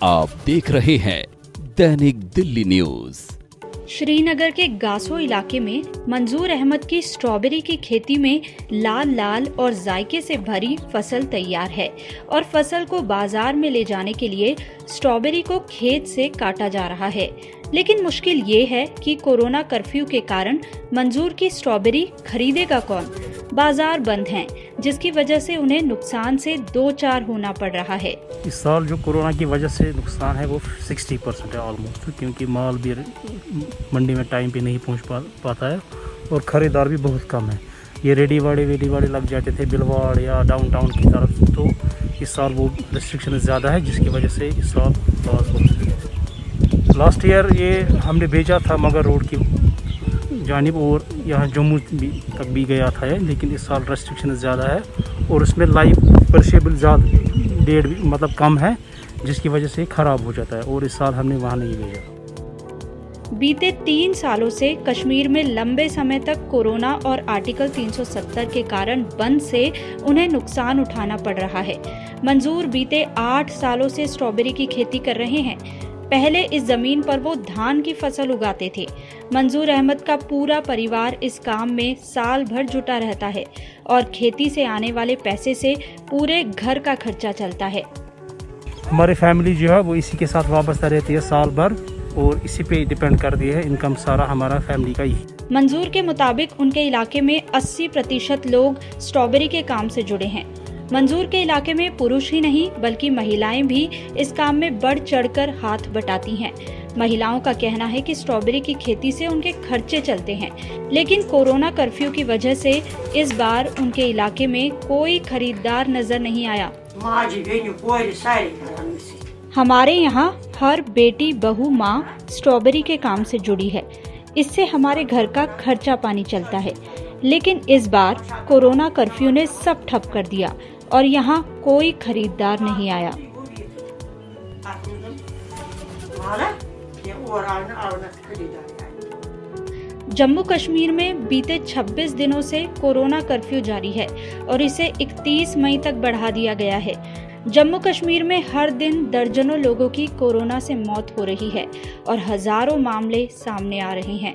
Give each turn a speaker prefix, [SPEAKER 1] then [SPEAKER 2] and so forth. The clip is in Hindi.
[SPEAKER 1] आप देख रहे हैं दैनिक दिल्ली न्यूज।
[SPEAKER 2] श्रीनगर के गासो इलाके में मंजूर अहमद की स्ट्रॉबेरी की खेती में लाल लाल और जायके से भरी फसल तैयार है और फसल को बाजार में ले जाने के लिए स्ट्रॉबेरी को खेत से काटा जा रहा है। लेकिन मुश्किल ये है कि कोरोना कर्फ्यू के कारण मंजूर की स्ट्रॉबेरी खरीदेगा कौन। बाजार बंद हैं, जिसकी वजह से उन्हें नुकसान से दो चार होना पड़ रहा है।
[SPEAKER 3] इस साल जो कोरोना की वजह से नुकसान है वो 60% है ऑलमोस्ट, क्योंकि माल भी मंडी में टाइम पे नहीं पहुंच पाता है और ख़रीदार भी बहुत कम है। ये रेडी वाड़े लग जाते थे बिलवाड़ या डाउनटाउन की तरफ, तो इस साल वो रिस्ट्रिक्शन ज़्यादा है, जिसकी वजह से इस साल लॉस हो चुकी है। लास्ट ईयर ये हमने भेजा था मगर रोड की जानिब और यहाँ जम्मू तक भी गया था, लेकिन इस साल रेस्ट्रिक्शन ज़्यादा है और उसमें लाइव परशेबल ज़्यादा डेट भी मतलब कम है, जिसकी वजह से ख़राब हो जाता है और इस साल हमने वहाँ नहीं भेजा।
[SPEAKER 2] बीते 3 सालों से कश्मीर में लंबे समय तक कोरोना और आर्टिकल 370 के कारण बंद से उन्हें नुकसान उठाना पड़ रहा है। मंजूर बीते 8 सालों से स्ट्रॉबेरी की खेती कर रहे हैं। पहले इस जमीन पर वो धान की फसल उगाते थे। मंजूर अहमद का पूरा परिवार इस काम में साल भर जुटा रहता है और खेती से आने वाले पैसे से पूरे घर का खर्चा चलता है।
[SPEAKER 3] हमारी फैमिली जो है वो इसी के साथ वाबस्ता रहती है साल भर और इसी पे डिपेंड कर दिया है, इनकम सारा हमारा फैमिली का ही।
[SPEAKER 2] मंजूर के मुताबिक उनके इलाके में 80% लोग स्ट्रॉबेरी के काम से जुड़े हैं। मंजूर के इलाके में पुरुष ही नहीं बल्कि महिलाएं भी इस काम में बढ़ चढ़कर हाथ बटाती हैं। महिलाओं का कहना है कि स्ट्रॉबेरी की खेती से उनके खर्चे चलते हैं, लेकिन कोरोना कर्फ्यू की वजह से इस बार उनके इलाके में कोई खरीदार नजर नहीं आया। हमारे यहाँ हर बेटी बहू माँ स्ट्रॉबेरी के काम से जुड़ी है। इससे हमारे घर का खर्चा पानी चलता है, लेकिन इस बार कोरोना कर्फ्यू ने सब ठप कर दिया और यहाँ कोई खरीदार नहीं आया। जम्मू कश्मीर में बीते 26 दिनों से कोरोना कर्फ्यू जारी है और इसे 31 मई तक बढ़ा दिया गया है। जम्मू कश्मीर में हर दिन दर्जनों लोगों की कोरोना से मौत हो रही है और हजारों मामले सामने आ रहे हैं।